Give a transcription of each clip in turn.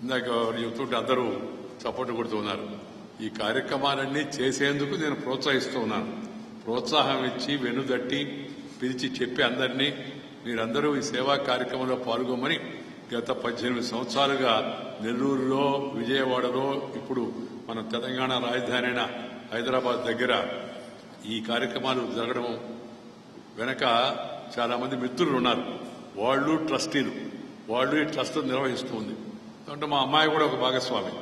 ఇందాక చెప్తుంటే అందరూ సపోర్ట్ కొడుతున్నారు. ఈ కార్యక్రమాలన్నీ చేసేందుకు నేను ప్రోత్సహిస్తూ ఉన్నాను. ప్రోత్సాహం ఇచ్చి వెన్నుదట్టి పిలిచి చెప్పి అందరినీ మీరందరూ ఈ సేవా కార్యక్రమంలో పాల్గొమని గత 18 సంవత్సరాలుగా నెల్లూరులో, విజయవాడలో, ఇప్పుడు మన తెలంగాణ రాజధాని అయిన హైదరాబాద్ దగ్గర ఈ కార్యక్రమాలు జరగడం వెనక చాలా మంది మిత్రులు ఉన్నారు. వాళ్ళు ట్రస్టీలు, వాళ్ళు ఈ ట్రస్ట్ నిర్వహిస్తుంది. అంటే మా అమ్మాయి కూడా ఒక భాగస్వామి.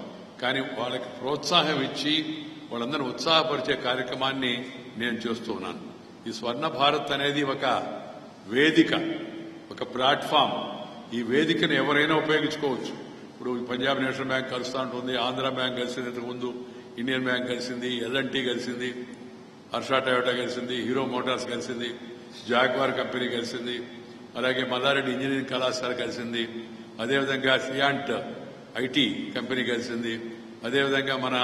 కానీ వాళ్ళకి ప్రోత్సాహం ఇచ్చి వాళ్ళందరూ ఉత్సాహపరిచే కార్యక్రమాన్ని నేను చేస్తూ ఉన్నాను. ఈ స్వర్ణ భారత్ అనేది ఒక వేదిక, ఒక ప్లాట్ఫామ్. ఈ వేదికను ఎవరైనా ఉపయోగించుకోవచ్చు. ఇప్పుడు పంజాబ్ నేషనల్ బ్యాంక్ కలుస్తూ ఉంటుంది, ఆంధ్ర బ్యాంక్ కలిసింది, ఇంతకుముందు ఇండియన్ బ్యాంక్ కలిసింది, ఎల్ఎన్టీ కలిసింది, హర్ష టయోటా కలిసింది, హీరో మోటార్స్ కలిసింది, జాగ్వార్ కంపెనీ కలిసింది, అలాగే మల్లారెడ్డి ఇంజనీరింగ్ కళాశాల కలిసింది, అదేవిధంగా సియాంట్ ఐటీ కంపెనీ కలిసింది, అదేవిధంగా మన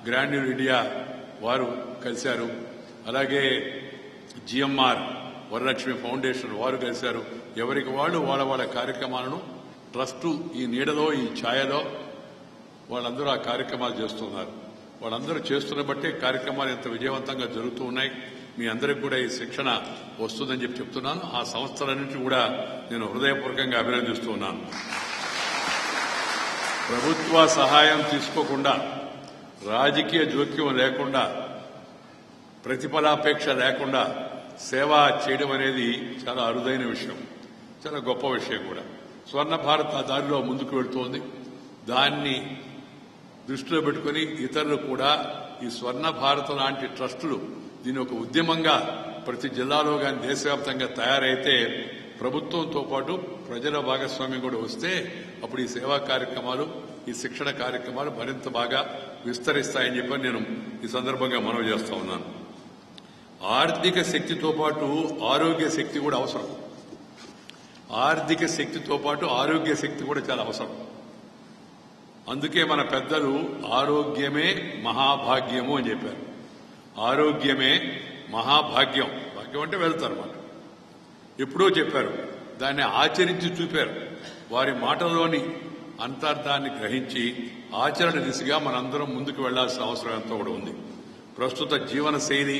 గ్రాన్యూల్ ఇండియా వారు కలిశారు, అలాగే జిఎంఆర్ వరలక్ష్మి ఫౌండేషన్ వారు కలిశారు. ఎవరికి వాళ్ళు వాళ్ళ వాళ్ళ కార్యక్రమాలను ట్రస్టు ఈ నీడలో, ఈ ఛాయలో వాళ్ళందరూ ఆ కార్యక్రమాలు చేస్తున్నారు. వాళ్ళందరూ చేస్తున్న బట్టే కార్యక్రమాలు ఎంత విజయవంతంగా జరుగుతూ ఉన్నాయి. మీ అందరికి కూడా ఈ శిక్షణ వస్తుందని చెప్తున్నాను. ఆ సంస్థలన్నింటినీ కూడా నేను హృదయపూర్వకంగా అభినందిస్తూ ఉన్నాను. ప్రభుత్వ సహాయం తీసుకోకుండా, రాజకీయ జోక్యం లేకుండా, ప్రతిఫలాపేక్ష లేకుండా సేవ చేయడం అనేది చాలా అరుదైన విషయం, చాలా గొప్ప విషయం కూడా. స్వర్ణ భారత్ ఆ దారిలో ముందుకు వెళుతోంది. దాన్ని దృష్టిలో పెట్టుకుని ఇతరులు కూడా ఈ స్వర్ణ భారత్ లాంటి ట్రస్టులు దీని ఒక ఉద్యమంగా ప్రతి జిల్లాలో కానీ దేశవ్యాప్తంగా తయారైతే ప్రభుత్వంతో పాటు ప్రజల భాగస్వామ్యం కూడా వస్తే అప్పుడు ఈ సేవా కార్యక్రమాలు, ఈ శిక్షణ కార్యక్రమాలు మరింత బాగా విస్తరిస్తాయని చెప్పి నేను ఈ సందర్భంగా మనవి చేస్తా ఉన్నాను. ఆర్థిక శక్తితో పాటు ఆరోగ్య శక్తి కూడా అవసరం. ఆర్థిక శక్తితో పాటు ఆరోగ్య శక్తి కూడా చాలా అవసరం. అందుకే మన పెద్దలు ఆరోగ్యమే మహాభాగ్యము అని చెప్పారు. ఆరోగ్యమే మహాభాగ్యం. భాగ్యం అంటే వెళ్తారు మాట. ఎప్పుడో చెప్పారు, దాన్ని ఆచరించి చూపారు. వారి మాటల్లోని అంతర్థాన్ని గ్రహించి ఆచరణ దిశగా మనందరం ముందుకు వెళ్లాల్సిన అవసరం ఎంతో కూడా ఉంది. ప్రస్తుత జీవన శైలి,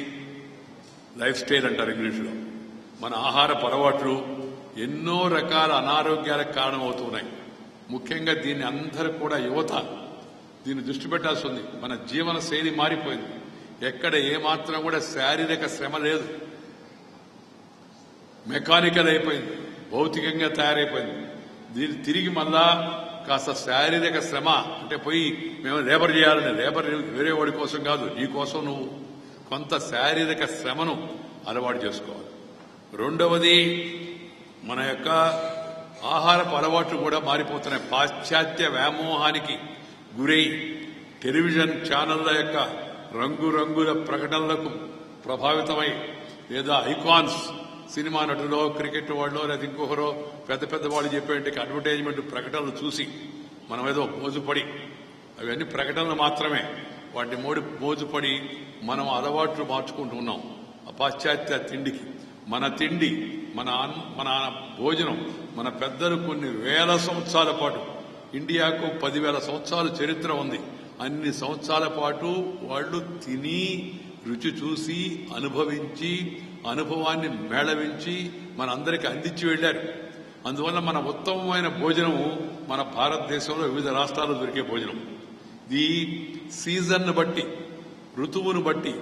లైఫ్ స్టైల్ అంటారు ఇంగ్లీషులో, మన ఆహారపు అలవాట్లు ఎన్నో రకాల అనారోగ్యాలకు కారణమవుతున్నాయి. ముఖ్యంగా దీన్ని అందరూ కూడా యువత దీన్ని దృష్టి పెట్టాల్సి ఉంది. మన జీవన శైలి మారిపోయింది. ఎక్కడ ఏమాత్రం కూడా శారీరక శ్రమ లేదు, మెకానికల్ అయిపోయింది, భౌతికంగా తయారైపోయింది. దీన్ని తిరిగి మళ్ళా కాస్త శారీరక శ్రమ అంటే పోయి మేము లేబర్ చేయాలని, లేబర్ వేరే వాడి కోసం కాదు, నీ కోసం నువ్వు కొంత శారీరక శ్రమను అలవాటు చేసుకోవాలి. రెండవది, మన యొక్క ఆహారపు అలవాట్లు కూడా మారిపోతున్నాయి. పాశ్చాత్య వ్యామోహానికి గురై టెలివిజన్ ఛానళ్ల యొక్క రంగురంగుల ప్రకటనలకు ప్రభావితమై, లేదా ఐకాన్స్ సినిమా నటులో, క్రికెట్ వాళ్ళో, లేదా ఇంకొకరో పెద్ద పెద్ద వాళ్ళు చెప్పేంటి అడ్వర్టైజ్మెంట్ ప్రకటనలు చూసి మనం ఏదో మోజుపడి, అవన్నీ ప్రకటనలు మాత్రమే, వాటిని మోజుపడి మనం అలవాట్లు మార్చుకుంటున్నాం ఆ పాశ్చాత్య తిండికి. మన తిండి, మన భోజనం, మన పెద్దలు కొన్ని వేల సంవత్సరాల పాటు, ఇండియాకు 10,000 సంవత్సరాల చరిత్ర ఉంది. అన్ని సంవత్సరాల పాటు వాళ్ళు తిని, రుచి చూసి, అనుభవించి, అనుభవాన్ని మేళవించి మనందరికీ అందించి వెళ్లారు. అందువల్ల మన ఉత్తమమైన భోజనం మన భారతదేశంలో వివిధ రాష్ట్రాల్లో దొరికే భోజనం. ఈ సీజన్ను బట్టి, ఋతువును బట్టి,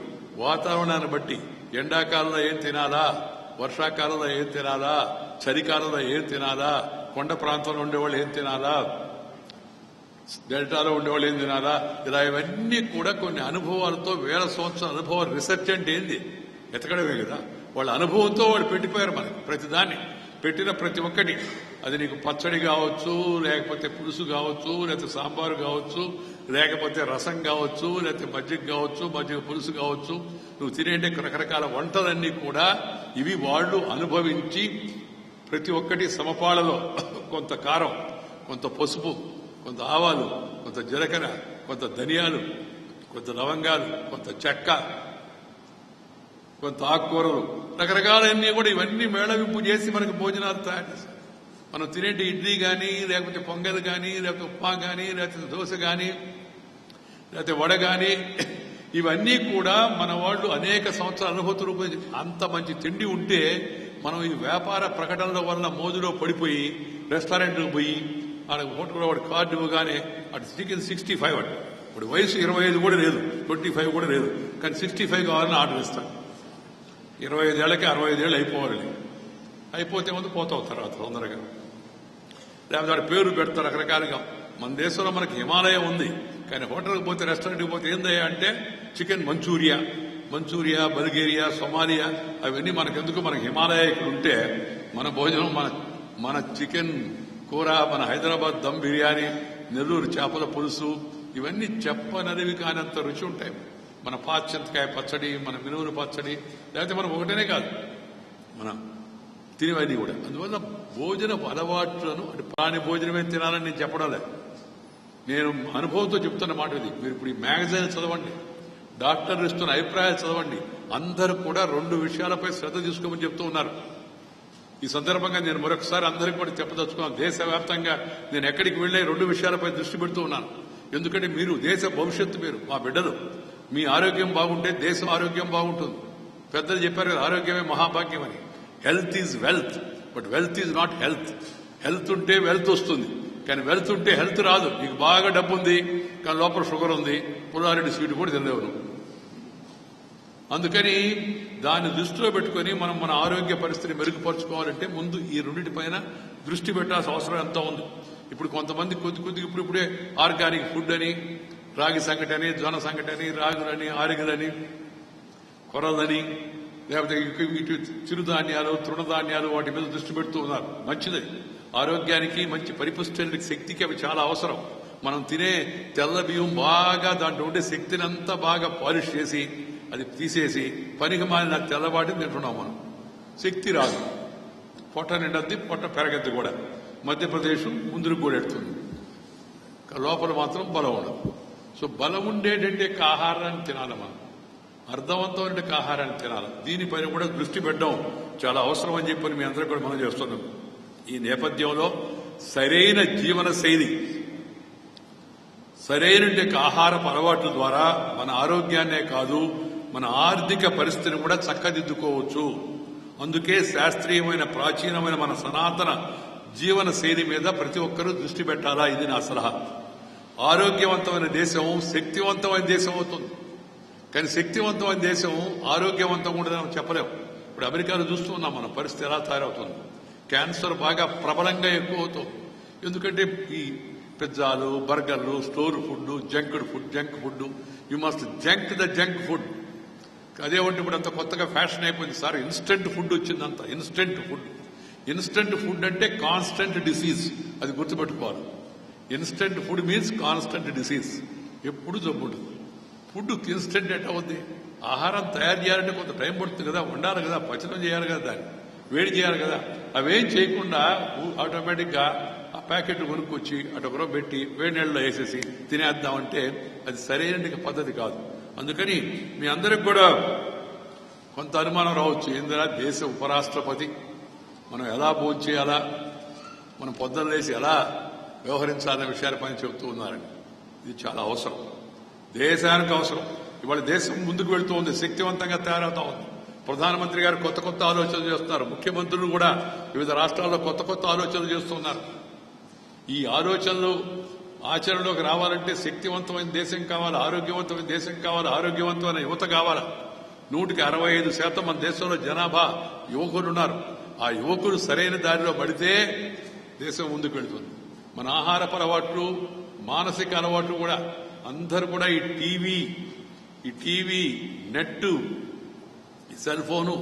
వాతావరణాన్ని బట్టి, ఎండాకాలంలో ఏం తినాలా, వర్షాకాలంలో ఏం తినాలా, చలికాలంలో ఏం తినాలా, కొండ ప్రాంతంలో ఉండేవాళ్ళు ఏం తినాలా, డెల్టాలో ఉండేవాళ్ళు ఏం తినాలా, ఇలా ఇవన్నీ కూడా కొన్ని అనుభవాలతో, వేల సంవత్సరాల అనుభవం. రిసెర్చ్ అంటే ఏంది? ఎతకడమే కదా. వాళ్ళ అనుభవంతో వాళ్ళు పెట్టిపోయారు మనకి. ప్రతిదాన్ని పెట్టిన ప్రతి ఒక్కటి, అది నీకు పచ్చడి కావచ్చు, లేకపోతే పులుసు కావచ్చు, లేకపోతే సాంబారు కావచ్చు, లేకపోతే రసం కావచ్చు, లేకపోతే మజ్జిగ కావచ్చు, మజ్జిగ పులుసు కావచ్చు, నువ్వు తినేంటే రకరకాల వంటలన్నీ కూడా ఇవి వాళ్ళు అనుభవించి ప్రతి ఒక్కటి సమపాళలో కొంత కారం, కొంత పసుపు, కొంత ఆవాలు, కొంత జీలకర్ర, కొంత ధనియాలు, కొంత లవంగాలు, కొంత చెక్క, కొంత ఆకుకూరలు, రకరకాలన్నీ కూడా ఇవన్నీ మేళవింపు చేసి మనకు భోజనాలు తయారు చేశారు. మనం తినేటి ఇడ్లీ కానీ, లేకపోతే పొంగల్ కానీ, లేకపోతే ఉప్మా కానీ, లేకపోతే దోశ కానీ, లేకపోతే వడ కానీ, ఇవన్నీ కూడా మన వాళ్ళు అనేక సంవత్సరాల అనుభూతి రూపొంది అంత మంచి తిండి ఉంటే మనం ఈ వ్యాపార ప్రకటనల వల్ల మోజులో పడిపోయి రెస్టారెంట్కి పోయి ఆడ హోటల్లో వాడు కార్డు ఇవ్వగానే అటు చికెన్ 65 అటు ఇప్పుడు వయసు 25 కూడా లేదు, 25 కూడా లేదు, కానీ 65 కావాలని ఆర్డర్ ఇస్తాను. 25 ఏళ్ళకి 65 ఏళ్ళు అయిపోవాలి. అయిపోతే ముందు పోతావు తర్వాత తొందరగా. లేకపోతే వాడి పేరు పెడతారు రకరకాలుగా. మన దేశంలో మనకి హిమాలయం ఉంది, కానీ హోటల్కి పోతే రెస్టారెంట్కి పోతే ఏందయ్యా అంటే చికెన్ మంచూరియా, బల్గేరియా, సొమాలియా అవన్నీ మనకెందుకు? మనకి హిమాలయ ఇక్కడ ఉంటే మన భోజనం మన చికెన్ కూర, మన హైదరాబాద్ దమ్ బిర్యానీ, నెల్లూరు చేపల పులుసు ఇవన్నీ చెప్పనరివి కానంత రుచి ఉంటాయి. మన పాచింతకాయ పచ్చడి, మన మినువులు పచ్చడి, లేకపోతే మనం ఒకటేనే కాదు మన తినేవన్నీ కూడా. అందువల్ల భోజనపు అలవాట్లను అంటే ప్రాణి భోజనమే తినాలని నేను చెప్పడం లేదు, నేను అనుభవంతో చెప్తున్న మాట ఇది. మీరు ఇప్పుడు ఈ మ్యాగజైన్ చదవండి, డాక్టర్లు ఇస్తున్న అభిప్రాయాలు చదవండి, అందరూ కూడా 2 విషయాలపై శ్రద్ధ తీసుకోమని చెప్తూ ఉన్నారు. ఈ సందర్భంగా నేను మరొకసారి అందరికీ కూడా చెప్పదలుచుకున్నాను, దేశవ్యాప్తంగా నేను ఎక్కడికి వెళ్ళే 2 విషయాలపై దృష్టి పెడుతూ ఉన్నాను. ఎందుకంటే మీరు దేశ భవిష్యత్తు, మీరు మా బిడ్డలు. మీ ఆరోగ్యం బాగుంటే దేశం ఆరోగ్యం బాగుంటుంది. పెద్దలు చెప్పారు కదా, ఆరోగ్యమే మహాభాగ్యం అని. Health is wealth, but wealth is not health. Health ఉంటే వెల్త్ వస్తుంది, కానీ వెల్త్ ఉంటే హెల్త్ రాదు. నీకు బాగా డబ్బు ఉంది, కానీ లోపల షుగర్ ఉంది, పుల్లారెడ్డి స్వీట్ కూడా తినలేవు. అందుకని దాన్ని దృష్టిలో పెట్టుకుని మనం మన ఆరోగ్య పరిస్థితిని మెరుగుపరుచుకోవాలంటే ముందు ఈ 2పైన దృష్టి పెట్టాల్సిన అవసరం ఎంతో ఉంది. ఇప్పుడు కొంతమంది కొద్ది ఇప్పుడే ఆర్గానిక్ ఫుడ్ అని, రాగి సంగటని, జొన్న సంగటని, రాగులని, ఆరిగలని, కొరలని, లేకపోతే ఇటు చిరుధాన్యాలు, తృణధాన్యాలు వాటి మీద దృష్టి పెడుతూ ఉన్నారు. మంచిది, ఆరోగ్యానికి మంచి పరిపుష్టి శక్తికి అవి చాలా అవసరం. మనం తినే తెల్ల బియ్యం బాగా దాంట్లో ఉండే శక్తిని అంతా బాగా పాలిష్ చేసి అది తీసేసి పనికి మాలిన తెల్లవాటిని తింటున్నాం. మనం శక్తి రాదు, పొట్ట నిండద్ది, పొట్ట పెరగద్ది కూడా. మధ్యప్రదేశ్ ముందుకు కూడా ఎడుతుంది, లోపల మాత్రం బలం ఉండదు. సో బలం ఉండేటంటే ఆహారాన్ని తినాలి, మనం అర్థవంతమైన ఆహారాన్ని తినాలి. దీనిపైన కూడా దృష్టి పెట్టడం చాలా అవసరం అని చెప్పని మీ అందరూ కూడా మనం చేస్తున్నాం. ఈ నేపథ్యంలో సరైన జీవన శైలి, సరైన ఆహారపు అలవాట్ల ద్వారా మన ఆరోగ్యాన్నే కాదు మన ఆర్థిక పరిస్థితిని కూడా చక్కదిద్దుకోవచ్చు. అందుకే శాస్త్రీయమైన ప్రాచీనమైన మన సనాతన జీవన శైలి మీద ప్రతి ఒక్కరూ దృష్టి పెట్టాలా, ఇది నా సలహా. ఆరోగ్యవంతమైన దేశం శక్తివంతమైన దేశం అవుతుంది, కానీ శక్తివంతమైన దేశం ఆరోగ్యవంతం కూడా చెప్పలేము. ఇప్పుడు అమెరికాలో చూస్తూ ఉన్నాం మన పరిస్థితి ఎలా తయారవుతుంది. క్యాన్సర్ బాగా ప్రబలంగా ఎక్కువ అవుతుంది. ఎందుకంటే ఈ పిజ్జాలు, బర్గర్లు, store food, junk food, you must junk food. అదేమంటే ఇప్పుడు అంత కొత్తగా ఫ్యాషన్ అయిపోయింది సార్, ఇన్స్టెంట్ ఫుడ్ వచ్చిందంత. ఇన్స్టెంట్ ఫుడ్ అంటే కాన్స్టెంట్ డిసీజ్, అది గుర్తుపెట్టుకోవాలి. Instant food means constant disease, ఎప్పుడు జబ్బు ఉంటుంది. ఫుడ్ ఇన్స్టెంట్ ఎట్ అవుద్ది. ఆహారం తయారు చేయాలంటే కొంత టైం పడుతుంది కదా, వండాలి కదా, పచనం చేయాలి కదా, దాన్ని వేడి చేయాలి కదా. అవేం చేయకుండా ఆటోమేటిక్గా ఆ ప్యాకెట్ కొనుక్కొచ్చి అటొకరో పెట్టి వేడి నీళ్ళలో వేసేసి తినేద్దామంటే అది సరైన పద్ధతి కాదు. అందుకని మీ అందరికి కూడా కొంత అనుమానం రావచ్చు, ఏందిరా దేశ ఉపరాష్ట్రపతి మనం ఎలా భోంచేయాలా, మనం పొద్దున్న లేసి ఎలా వ్యవహరించాలనే విషయాలపైన చెబుతూ ఉన్నారని. ఇది చాలా అవసరం, దేశానికి అవసరం. ఇవాళ దేశం ముందుకు వెళ్తూ ఉంది, శక్తివంతంగా తయారవుతా ఉంది. ప్రధానమంత్రి గారు కొత్త ఆలోచనలు చేస్తున్నారు, ముఖ్యమంత్రులు కూడా వివిధ రాష్ట్రాల్లో కొత్త ఆలోచనలు చేస్తున్నారు. ఈ ఆలోచనలు ఆచరణలోకి రావాలంటే శక్తివంతమైన దేశం కావాలి, ఆరోగ్యవంతమైన దేశం కావాలి, ఆరోగ్యవంతమైన యువత కావాలి. 65% మన దేశంలో జనాభా యువకులు ఉన్నారు. ఆ యువకులు సరైన దారిలో పడితే దేశం ముందుకు వెళ్తుంది. మన ఆహారపు అలవాట్లు, మానసిక అలవాట్లు కూడా అందరూ కూడా ఈ టీవీ, నెట్, ఈ సెల్ ఫోను,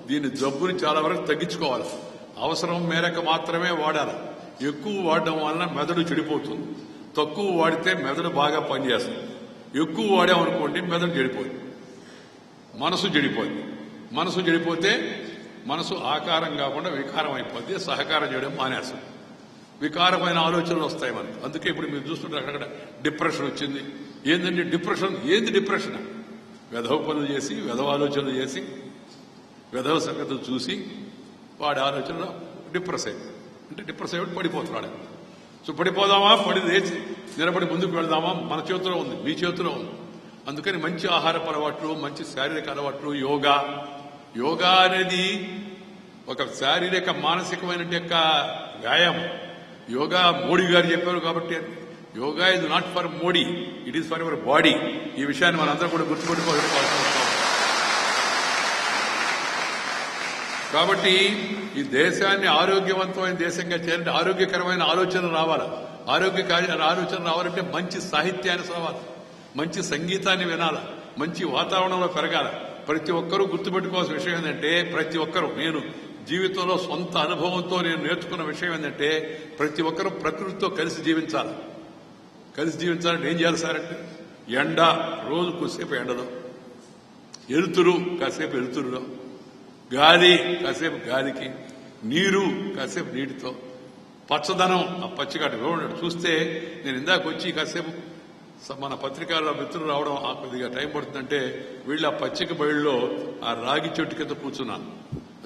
దీని జబ్బుని చాలా వరకు తగ్గించుకోవాలి. అవసరం మేరకు మాత్రమే వాడాలి. ఎక్కువ వాడడం వలన మెదడు చెడిపోతుంది, తక్కువ వాడితే మెదడు బాగా పనిచేస్తుంది. ఎక్కువ వాడామనుకోండి మెదడు చెడిపోయింది, మనసు చెడిపోతే మనసు ఆకారం కాకుండా వికారం అయిపోద్ది, సహకారం చేయడం మానేస్తుంది, వికారమైన ఆలోచనలు వస్తాయి మనకి. అందుకే ఇప్పుడు మీరు చూస్తుంటారు అక్కడ డిప్రెషన్ వచ్చింది. ఏంటంటే డిప్రెషన్ వెధవ పనులు చేసి, వెధవ ఆలోచనలు చేసి, వెధవ సంగతులు చూసి వాడి ఆలోచనలో డిప్రెస్ అయింది. అంటే డిప్రెస్ అయ్యి పడిపోతున్నాడు. సో పడిపోదామా, పడి లేచి నిలబడి ముందుకు వెళదామా, మన చేతిలో ఉంది, మీ చేతిలో ఉంది. అందుకని మంచి ఆహారపు అలవాట్లు, మంచి శారీరక అలవాట్లు, యోగా అనేది ఒక శారీరక మానసికమైన యొక్క వ్యాయామం. యోగా మోడీ గారు చెప్పారు కాబట్టి yoga is not for Modi, it is for your body. ఈ విషయాన్ని మనందరం కూడా గుర్తుపెట్టుకోవాలి. కాబట్టి ఈ దేశాన్ని ఆరోగ్యవంతమైన దేశంగా చేయాలంటే ఆరోగ్యకరమైన ఆలోచన రావాలి. ఆలోచన రావాలంటే మంచి సాహిత్యాన్ని చదవాలి, మంచి సంగీతాన్ని వినాలి, మంచి వాతావరణంలో పెరగాలి. ప్రతి ఒక్కరూ గుర్తుపెట్టుకోవాల్సిన విషయం ఏంటంటే, ప్రతి ఒక్కరూ, నేను జీవితంలో సొంత అనుభవంతో నేను నేర్చుకున్న విషయం ఏంటంటే, ప్రతి ఒక్కరూ ప్రకృతితో కలిసి జీవించాలి. జీవించాలంటే ఏం చేయాలి సార్ అంటే, ఎండ రోజు కొద్దిసేపు ఎండలో, ఎలుతురు కాసేపు ఎలుతురులో, గాలి కాసేపు గాలికి, నీరు కాసేపు నీటితో, పచ్చదనం ఆ పచ్చిగడ్డ చూస్తే. నేను ఇందాక వచ్చి కాసేపు మన పత్రికల్లో మిత్రులు రావడం కొద్దిగా టైం పడుతుందంటే వీళ్ళు ఆ పచ్చిక బయలులో ఆ రాగి చెట్టు కింద కూర్చున్నాను.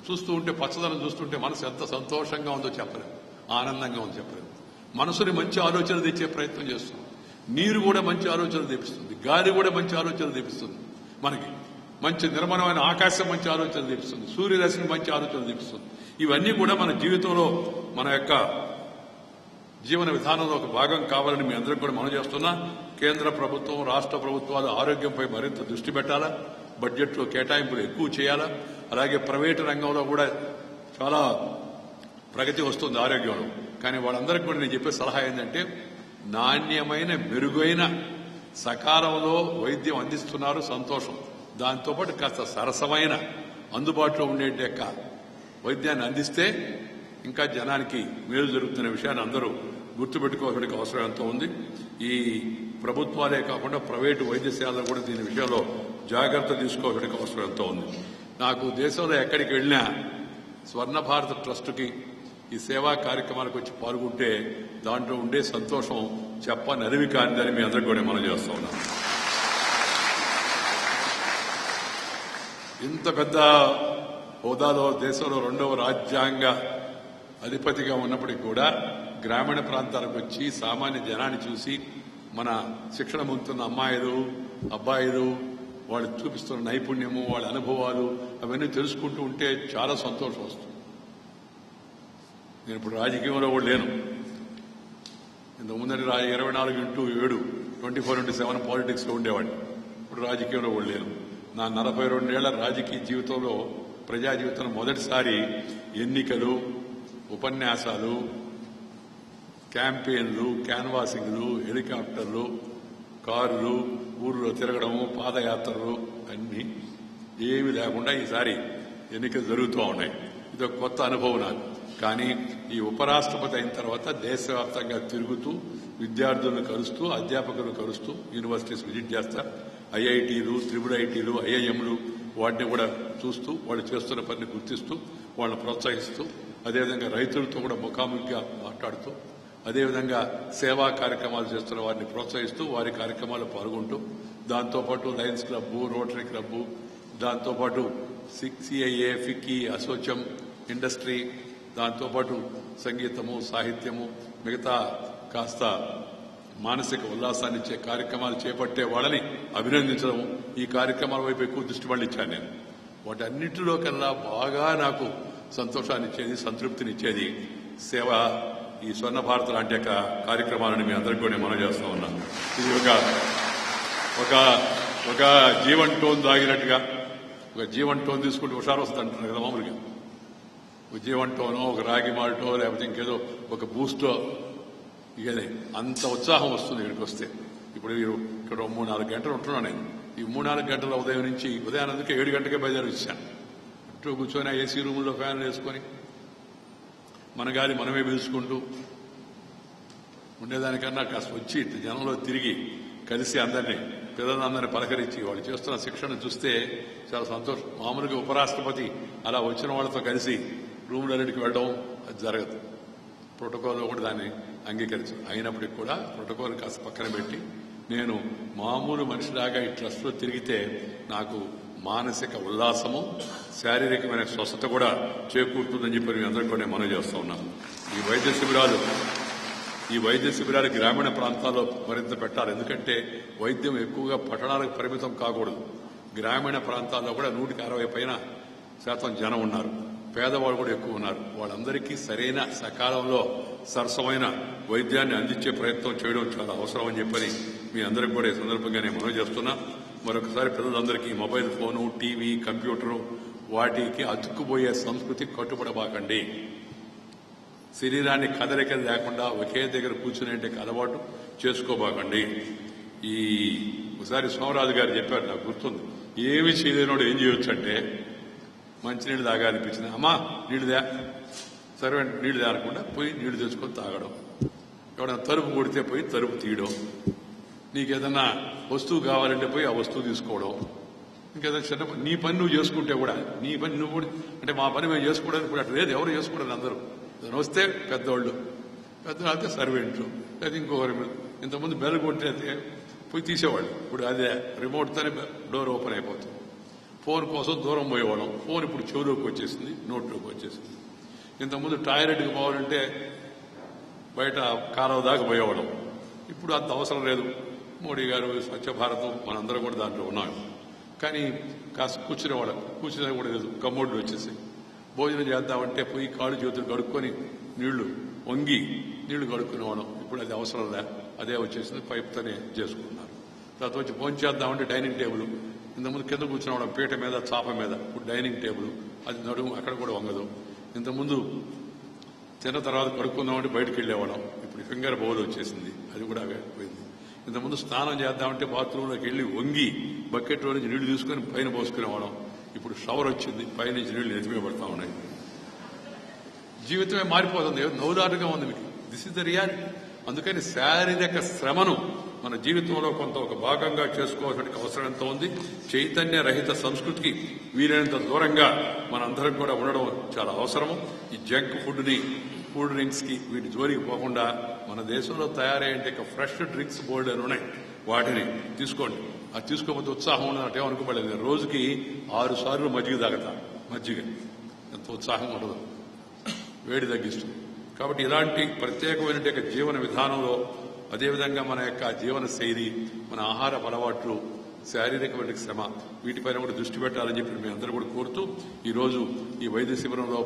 చూస్తూ ఉంటే పచ్చదనం చూస్తుంటే మనసు ఎంత సంతోషంగా ఉందో చెప్పలేదు, ఆనందంగా ఉందో చెప్పలేదు. మనసుని మంచి ఆలోచనలు తెచ్చే ప్రయత్నం చేస్తుంది. నీరు కూడా మంచి ఆలోచనలు తెప్పిస్తుంది, గాలి కూడా మంచి ఆలోచనలు తెప్పిస్తుంది. మనకి మంచి నిర్మలమైన ఆకాశం మంచి ఆలోచనలు తెప్పిస్తుంది, సూర్యరశ్మి మంచి ఆలోచనలు తెప్పిస్తుంది. ఇవన్నీ కూడా మన జీవితంలో, మన యొక్క జీవన విధానంలో ఒక భాగం కావాలని మీ అందరికీ కూడా మనం చేస్తున్నా. కేంద్ర ప్రభుత్వం, రాష్ట్ర ప్రభుత్వాలు ఆరోగ్యంపై మరింత దృష్టి పెట్టాలా, బడ్జెట్లో కేటాయింపులు ఎక్కువ చేయాలా. అలాగే ప్రైవేటు రంగంలో కూడా చాలా ప్రగతి వస్తుంది ఆరోగ్యంలో. కానీ వాళ్ళందరికీ కూడా నేను చెప్పే సలహా ఏంటంటే, నాణ్యమైన, మెరుగైన, సకాలంలో వైద్యం అందిస్తున్నారు, సంతోషం. దాంతోపాటు కాస్త సరసమైన, అందుబాటులో ఉండే వైద్యాన్ని అందిస్తే ఇంకా జనానికి మేలు జరుగుతున్న విషయాన్ని అందరూ గుర్తుపెట్టుకోవాల్సిన అవసరం ఎంతో ఉంది. ఈ ప్రభుత్వాలే కాకుండా ప్రైవేటు వైద్యశాలలో కూడా దీని విషయంలో జాగ్రత్త తీసుకోవాల్సిన అవసరం ఎంతో ఉంది. నాకు దేశంలో ఎక్కడికి వెళ్ళినా స్వర్ణ భారత్ ట్రస్టుకి ఈ సేవా కార్యక్రమాలకు వచ్చి పాల్గొంటే దాంట్లో ఉండే సంతోషం చెప్పనరివి కానిదని మీ అందరికీ కూడా మనం చేస్తా ఉన్నాం. ఇంత పెద్ద హోదాలో దేశంలో 2వ రాజ్యాంగ అధిపతిగా ఉన్నప్పటికీ కూడా గ్రామీణ ప్రాంతాలకు వచ్చి సామాన్య జనాన్ని చూసి మన శిక్షణ పొందుతున్న అమ్మాయిలు, అబ్బాయిలు వాళ్ళు చూపిస్తున్న నైపుణ్యము, వాళ్ళ అనుభవాలు అవన్నీ తెలుసుకుంటూ ఉంటే చాలా సంతోషం వస్తుంది. నేను ఇప్పుడు రాజకీయంలో కూడా లేను. ఇంతకుముందటి 24x7 24/7 పాలిటిక్స్ లో ఉండేవాడిని. ఇప్పుడు రాజకీయంలో కూడా లేను. నా 42 ఏళ్ల రాజకీయ జీవితంలో, ప్రజా జీవితంలో మొదటిసారి ఎన్నికలు, ఉపన్యాసాలు, క్యాంపెయిన్లు, క్యాన్వాసింగ్లు, హెలికాప్టర్లు, కారులు, ఊర్లో తిరగడము, పాదయాత్రలు అన్నీ ఏమి లేకుండా ఈసారి ఎన్నికలు జరుగుతూ ఉన్నాయి. ఇది ఒక కొత్త అనుభవం నాకు. కానీ ఈ ఉపరాష్ట్రపతి అయిన తర్వాత దేశవ్యాప్తంగా తిరుగుతూ, విద్యార్థులను కలుస్తూ, అధ్యాపకులను కలుస్తూ, యూనివర్సిటీస్ విజిట్ చేస్తా, ఐఐటీలు, త్రిబుల్ ఐటీలు, ఐఐఎంలు వాటిని కూడా చూస్తూ, వాళ్ళు చేస్తున్న పనిని గుర్తిస్తూ, వాళ్ళని ప్రోత్సహిస్తూ, అదేవిధంగా రైతులతో కూడా ముఖాముఖిగా మాట్లాడుతూ, అదేవిధంగా సేవా కార్యక్రమాలు చేస్తున్న వారిని ప్రోత్సహిస్తూ, వారి కార్యక్రమాల్లో పాల్గొంటూ, దాంతోపాటు లయన్స్ క్లబ్, రోటరీ క్లబ్, దాంతోపాటు సిఐఏ, ఫిక్కీ, అసోచం, ఇండస్ట్రీ, దాంతోపాటు సంగీతము, సాహిత్యము, మిగతా కాస్త మానసిక ఉల్లాసాన్ని ఇచ్చే కార్యక్రమాలు చేపట్టే వాళ్ళని అభినందించడం, ఈ కార్యక్రమాల వైపు ఎక్కువ దృష్టి మళ్లించాను నేను. వాటన్నిటిలో కన్నా బాగా నాకు సంతోషాన్ని ఇచ్చేది, సంతృప్తినిచ్చేది సేవ, ఈ స్వర్ణ భారత్ లాంటి కార్యక్రమాలను మీ అందరికీ కూడా మనం చేస్తూ ఉన్నాం. ఇది ఒక జీవన్ టోన్ తాగినట్టుగా, ఒక జీవన్ టోన్ తీసుకుంటే హుషారు వస్తుంది అంటున్నారు కదా మామూలుగా. ఒక జీవన్ టోనో, ఒక రాగి మాల్టో, లేకపోతే ఇంకేదో ఒక బూస్టో, ఇక అంత ఉత్సాహం వస్తుంది ఇక్కడికి వస్తే. ఇప్పుడు ఇక్కడ 3-4 గంటలు ఉంటున్నాను నేను. ఈ 3-4 గంటల ఉదయం నుంచి, ఉదయానందుకే 7 గంటలకే బయలుదేరి వచ్చాను. చుట్టూ కూర్చొని ఏసీ రూముల్లో ఫ్యాన్లు వేసుకొని మన గాలి మనమే పీల్చుకుంటూ ఉండేదానికన్నా కాస్త వచ్చి జనంలో తిరిగి కలిసి అందరినీ, పిల్లలందరినీ పలకరించి వాళ్ళు చేస్తున్న శిక్షణ చూస్తే చాలా సంతోషం. మామూలుగా ఉపరాష్ట్రపతి అలా వచ్చిన వాళ్ళతో కలిసి రూమ్లన్నిటికి వెళ్ళడం అది జరగదు. ప్రోటోకాల్లో కూడా దాన్ని అంగీకరించు. అయినప్పటికీ కూడా ప్రోటోకాల్ కాస్త పక్కన పెట్టి నేను మామూలు మనిషిలాగా ఈ ట్రస్ట్లో తిరిగితే నాకు మానసిక ఉల్లాసము, శారీరకమైన స్వస్థత కూడా చేకూరుతుందని చెప్పి మీ అందరికీ కూడా మనం చేస్తూ ఉన్నాం. ఈ వైద్య శిబిరాలు గ్రామీణ ప్రాంతాల్లో మరింత పెట్టాలి. ఎందుకంటే వైద్యం ఎక్కువగా పట్టణాలకు పరిమితం కాకూడదు. గ్రామీణ ప్రాంతాల్లో కూడా 160% జనం ఉన్నారు. పేదవాళ్ళు కూడా ఎక్కువ ఉన్నారు. వాళ్ళందరికీ సరైన సకాలంలో సరసమైన వైద్యాన్ని అందించే ప్రయత్నం చేయడం చాలా అవసరం అని చెప్పని మీ అందరికీ కూడా ఈ సందర్భంగా నేను మనవి చేస్తున్నా. మరొకసారి ప్రజలందరికీ మొబైల్ ఫోను, టీవీ, కంప్యూటరు వాటికి అతుక్కుపోయే సంస్కృతి కట్టుబడబాకండి. శరీరాన్ని కదలిక లేకుండా ఒకే దగ్గర కూర్చునేంటే అలవాటు చేసుకోబాకండి. ఒకసారి సోమరాజు గారు చెప్పారు, నాకు గుర్తుంది. ఏమి చేయలేనోడు ఏం చేయొచ్చు అంటే మంచినీళ్ళు తాగాలనిపించింది, అమ్మా నీళ్ళుదా, సరే నీళ్లు తాగకుండా పోయి నీళ్లు తెచ్చుకొని తాగడం, ఎవడన్నా తలుపు కొడితే పోయి తలుపు తీయడం, నీకేదన్నా వస్తువు కావాలంటే పోయి ఆ వస్తువు తీసుకోవడం, ఇంకేదైనా చిన్న నీ పని నువ్వు చేసుకుంటే కూడా నీ పని నువ్వు కూడా అంటే మా పని మేము చేసుకోవడానికి కూడా అట్లా లేదు. ఎవరు చేసుకోవడానికి అందరూ వస్తే పెద్దవాళ్ళు అయితే సర్వెంట్లు లేదా ఇంకొకరి ఇంతకుముందు బెల్ కొట్టే పోయి తీసేవాళ్ళు. ఇప్పుడు అదే రిమోట్తోనే డోర్ ఓపెన్ అయిపోతుంది. ఫోన్ కోసం దూరం పోయేవాళ్ళం. ఫోన్ ఇప్పుడు చెవులోకి వచ్చేసింది, నోట్లోకి వచ్చేసింది. ఇంతకుముందు టాయిలెట్కి పోవాలంటే బయట కాలువ దాకా పోయేవాళ్ళం. ఇప్పుడు అంత అవసరం లేదు. మోడీ గారు స్వచ్ఛ భారతం మనందరం కూడా దాంట్లో ఉన్నాం. కానీ కాస్త కూర్చునేవాళ్ళం, కూర్చునే కూడా లేదు, కమ్మోడ్లు వచ్చేసి భోజనం చేద్దామంటే పోయి కాళ్ళు చేతులు కడుక్కొని వంగి నీళ్లు కడుక్కునేవాళ్ళం. ఇప్పుడు అది అవసరం లే, అదే వచ్చేసింది, పైప్తోనే చేసుకుంటున్నారు. తర్వాత వచ్చి భోజనం చేద్దామంటే డైనింగ్ టేబుల్, ఇంతకుముందు కింద కూర్చునేవాళ్ళం పీట మీద, చాప మీద. ఇప్పుడు డైనింగ్ టేబుల్, అది నడుము అక్కడ కూడా వంగదు. ఇంతకుముందు తిన్న తర్వాత కడుక్కుందామంటే బయటకు వెళ్ళేవాళ్ళం. ఇప్పుడు ఫింగర్ బౌల్ వచ్చేసింది, అది కూడా పోయింది. ఇంతకుముందు స్నానం చేద్దామంటే బాత్రూంలోకి వెళ్ళి వంగి బకెట్లో నుంచి నీళ్లు తీసుకొని పైన పోసుకునేవాళ్ళం. ఇప్పుడు షవర్ వచ్చింది, పైనుంచి నీళ్లు ఎత్తిమే పడతా ఉన్నాయి. జీవితమే మారిపోతుంది, నవ్వులాటగా ఉంది మీకు. This is the reality. అందుకని శారీరక శ్రమను మన జీవితంలో కొంత ఒక భాగంగా చేసుకోవాల్సిన అవసరం ఎంత ఉంది. చైతన్య రహిత సంస్కృతికి వీలైనంత దూరంగా మనందరం కూడా ఉండడం చాలా అవసరము. ఈ జంక్ ఫుడ్ని, కూల్ డ్రింక్స్ కి వీటి జోలికి పోకుండా మన దేశంలో తయారయ్యే ఫ్రెష్ డ్రింక్స్ బోల్డ్ అని ఉన్నాయి, వాటిని తీసుకోండి. అది తీసుకోకపోతే ఉత్సాహం ఉన్నట్టు ఏమనుకోబడలేదు. రోజుకి 6 సార్లు మజ్జిగ తాగుతా. మజ్జిగ ఎంత ఉత్సాహం ఉండదు, వేడి తగ్గిస్తుంది. కాబట్టి ఇలాంటి ప్రత్యేకమైన జీవన విధానంలో, అదేవిధంగా మన యొక్క జీవన శైలి, మన ఆహార అలవాట్లు, శారీరకమైన శ్రమ, వీటిపైన కూడా దృష్టి పెట్టాలని చెప్పి మీ అందరూ కూడా కోరుతూ, ఈరోజు ఈ వైద్య శిబిరంలో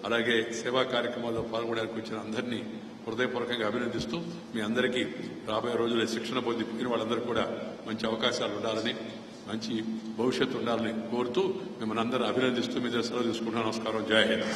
అలాగే సేవా కార్యక్రమాల్లో పాల్గొనడానికి వచ్చిన అందరినీ హృదయపూర్వకంగా అభినందిస్తూ, మీ అందరికీ రాబోయే రోజుల్లో శిక్షణ పొందిన వాళ్ళందరూ కూడా మంచి అవకాశాలు ఉండాలని, మంచి భవిష్యత్తు ఉండాలని కోరుతూ మిమ్మల్ని అందరూ అభినందిస్తూ మీ దగ్గర సెలవు తీసుకుంటున్నాను. నమస్కారం. జై హింద్.